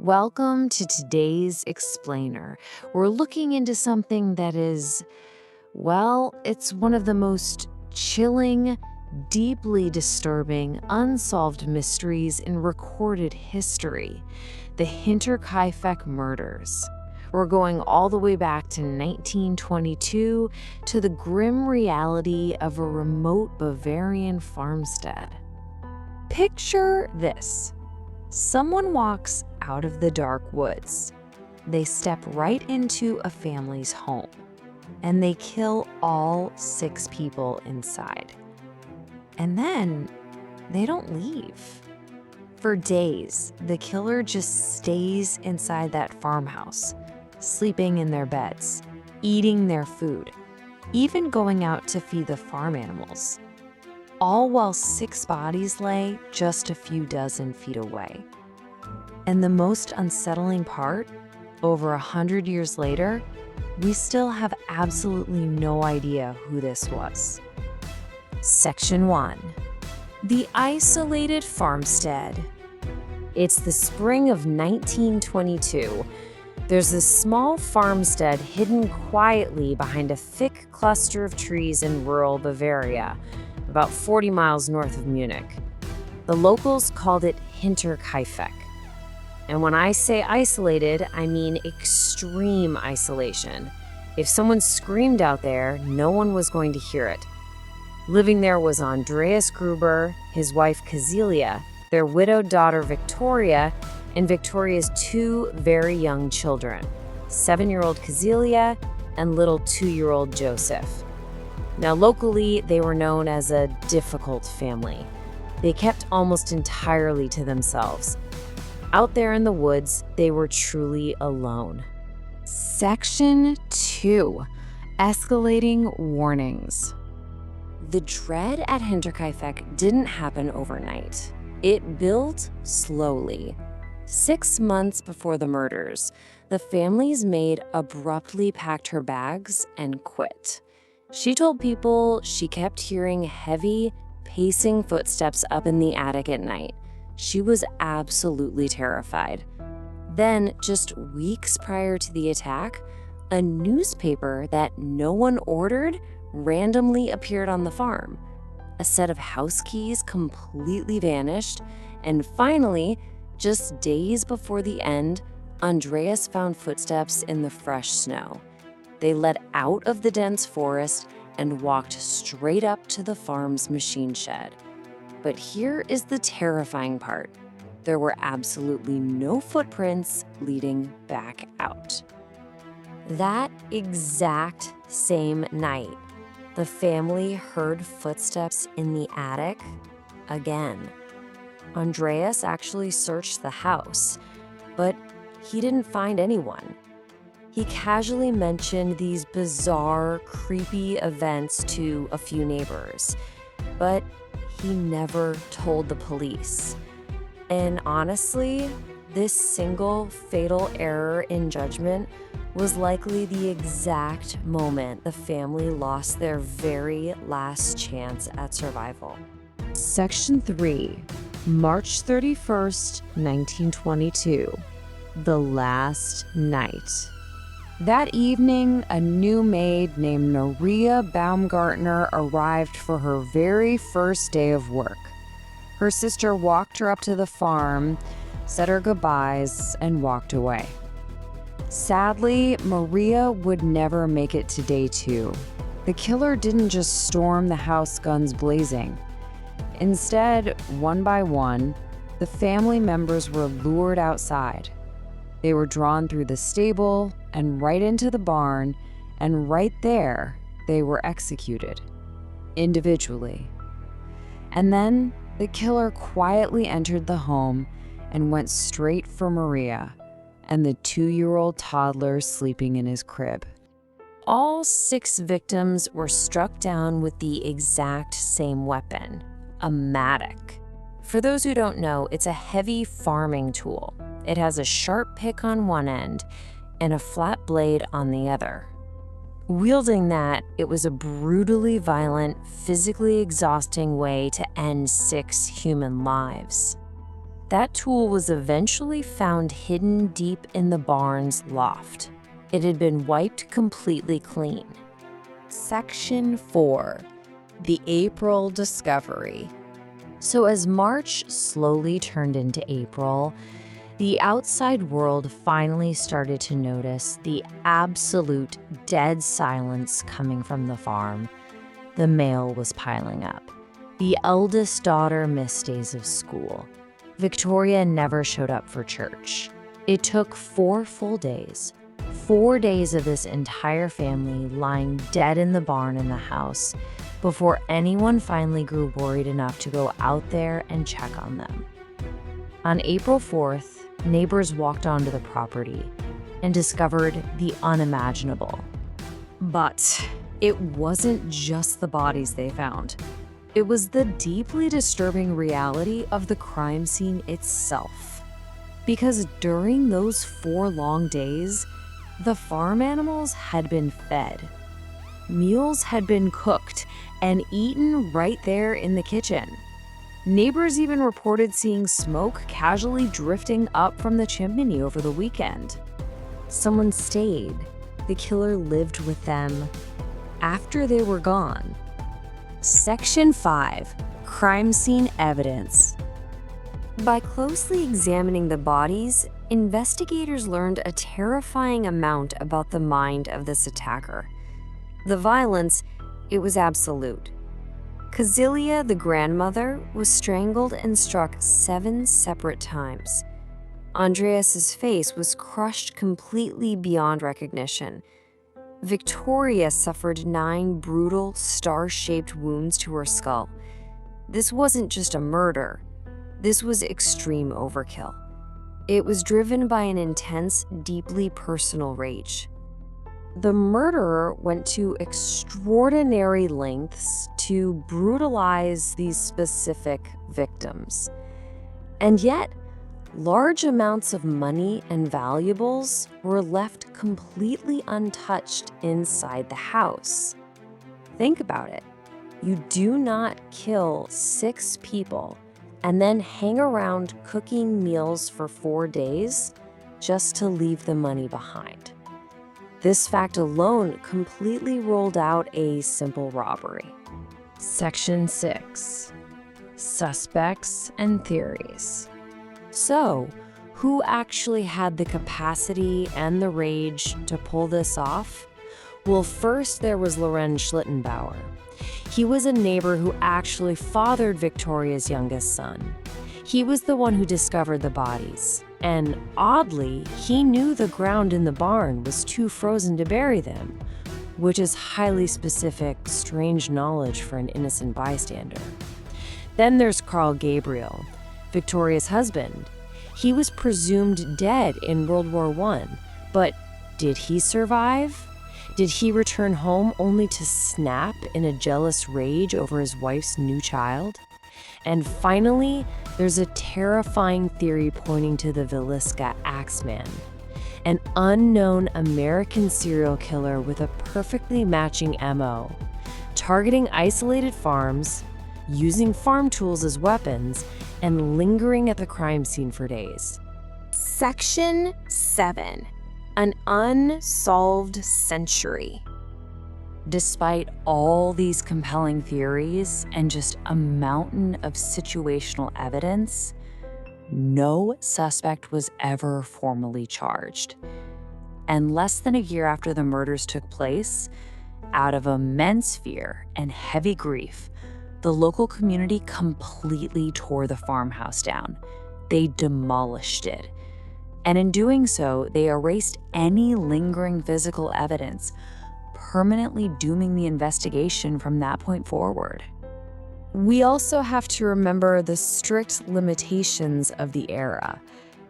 Welcome to today's Explainer. We're looking into something that is, well, it's one of the most chilling, deeply disturbing, unsolved mysteries in recorded history, the Hinterkaifeck murders. We're going all the way back to 1922 to the grim reality of a remote Bavarian farmstead. Picture this. Someone walks out of the dark woods. They step right into a family's home, and they kill all 6 people inside. And then they don't leave. For days, the killer just stays inside that farmhouse, sleeping in their beds, eating their food, even going out to feed the farm animals. All while 6 bodies lay just a few dozen feet away. And the most unsettling part, over 100 years later, we still have absolutely no idea who this was. Section 1. The isolated farmstead. It's the spring of 1922. There's this small farmstead hidden quietly behind a thick cluster of trees in rural Bavaria, about 40 miles north of Munich. The locals called it Hinterkaifeck. And when I say isolated, I mean extreme isolation. If someone screamed out there, no one was going to hear it. Living there was Andreas Gruber, his wife Kazelia, their widowed daughter Victoria, and Victoria's 2 very young children, 7-year-old Kazelia and little 2-year-old Joseph. Now, locally, they were known as a difficult family. They kept almost entirely to themselves. Out there in the woods, they were truly alone. Section 2. Escalating warnings. The dread at Hinterkaifeck didn't happen overnight. It built slowly. 6 months before the murders, the family's maid abruptly packed her bags and quit. She told people she kept hearing heavy, pacing footsteps up in the attic at night. She was absolutely terrified. Then, just weeks prior to the attack, a newspaper that no one ordered randomly appeared on the farm. A set of house keys completely vanished, and finally, just days before the end, Andreas found footsteps in the fresh snow. They led out of the dense forest and walked straight up to the farm's machine shed. But here is the terrifying part. There were absolutely no footprints leading back out. That exact same night, the family heard footsteps in the attic again. Andreas actually searched the house, but he didn't find anyone. He casually mentioned these bizarre, creepy events to a few neighbors, but he never told the police. And honestly, this single fatal error in judgment was likely the exact moment the family lost their very last chance at survival. Section 3. March 31st, 1922. The last night. That evening, a new maid named Maria Baumgartner arrived for her very first day of work. Her sister walked her up to the farm, said her goodbyes, and walked away. Sadly, Maria would never make it to day 2. The killer didn't just storm the house guns blazing. Instead, one by one, the family members were lured outside. They were drawn through the stable and right into the barn, and right there, they were executed, individually. And then the killer quietly entered the home and went straight for Maria and the 2-year-old toddler sleeping in his crib. All 6 victims were struck down with the exact same weapon, a mattock. For those who don't know, it's a heavy farming tool. It has a sharp pick on one end and a flat blade on the other. Wielding that, it was a brutally violent, physically exhausting way to end 6 human lives. That tool was eventually found hidden deep in the barn's loft. It had been wiped completely clean. Section 4. The April Discovery. So as March slowly turned into April, the outside world finally started to notice the absolute dead silence coming from the farm. The mail was piling up. The eldest daughter missed days of school. Victoria never showed up for church. It took 4 full days. 4 days of this entire family lying dead in the barn in the house before anyone finally grew worried enough to go out there and check on them. On April 4th, neighbors walked onto the property and discovered the unimaginable. But it wasn't just the bodies they found. It was the deeply disturbing reality of the crime scene itself. Because during those 4 long days, the farm animals had been fed. Meals had been cooked and eaten right there in the kitchen. Neighbors even reported seeing smoke casually drifting up from the chimney over the weekend. Someone stayed. The killer lived with them after they were gone. Section 5. Crime Scene Evidence. By closely examining the bodies, investigators learned a terrifying amount about the mind of this attacker. The violence, it was absolute. Kazilia, the grandmother, was strangled and struck 7 separate times. Andreas's face was crushed completely beyond recognition. Victoria suffered 9 brutal, star-shaped wounds to her skull. This wasn't just a murder. This was extreme overkill. It was driven by an intense, deeply personal rage. The murderer went to extraordinary lengths to brutalize these specific victims. And yet, large amounts of money and valuables were left completely untouched inside the house. Think about it. You do not kill 6 people and then hang around cooking meals for 4 days just to leave the money behind. This fact alone completely ruled out a simple robbery. Section 6. Suspects and theories. So, who actually had the capacity and the rage to pull this off? Well, first there was Lorenz Schlittenbauer. He was a neighbor who actually fathered Victoria's youngest son. He was the one who discovered the bodies. And oddly, he knew the ground in the barn was too frozen to bury them, which is highly specific, strange knowledge for an innocent bystander. Then there's Carl Gabriel, Victoria's husband. He was presumed dead in World War I, but did he survive? Did he return home only to snap in a jealous rage over his wife's new child? And finally, there's a terrifying theory pointing to the Villisca Axeman, an unknown American serial killer with a perfectly matching MO, targeting isolated farms, using farm tools as weapons, and lingering at the crime scene for days. Section 7. An unsolved century. Despite all these compelling theories and just a mountain of situational evidence, no suspect was ever formally charged. And less than a year after the murders took place, out of immense fear and heavy grief, the local community completely tore the farmhouse down. They demolished it. And in doing so, they erased any lingering physical evidence, permanently dooming the investigation from that point forward. We also have to remember the strict limitations of the era.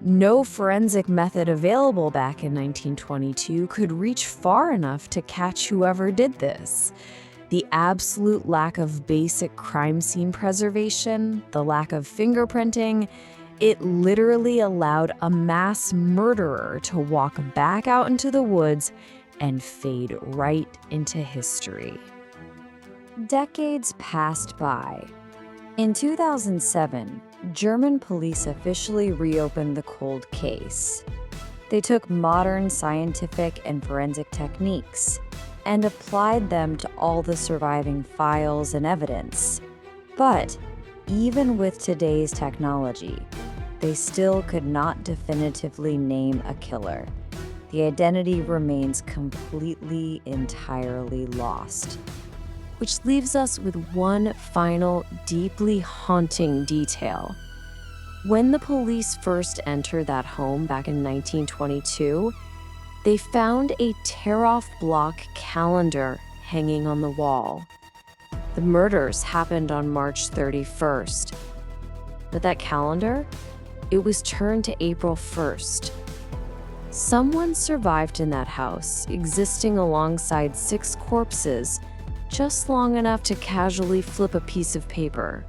No forensic method available back in 1922 could reach far enough to catch whoever did this. The absolute lack of basic crime scene preservation, the lack of fingerprinting, it literally allowed a mass murderer to walk back out into the woods and fade right into history. Decades passed by. In 2007, German police officially reopened the cold case. They took modern scientific and forensic techniques and applied them to all the surviving files and evidence. But even with today's technology, they still could not definitively name a killer. The identity remains completely, entirely lost. Which leaves us with one final, deeply haunting detail. When the police first entered that home back in 1922, they found a tear-off block calendar hanging on the wall. The murders happened on March 31st. But that calendar, it was turned to April 1st. Someone survived in that house, existing alongside 6 corpses, just long enough to casually flip a piece of paper.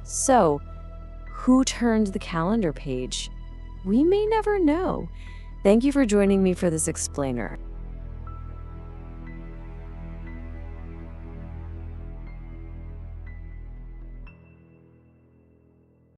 So, who turned the calendar page? We may never know. Thank you for joining me for this explainer.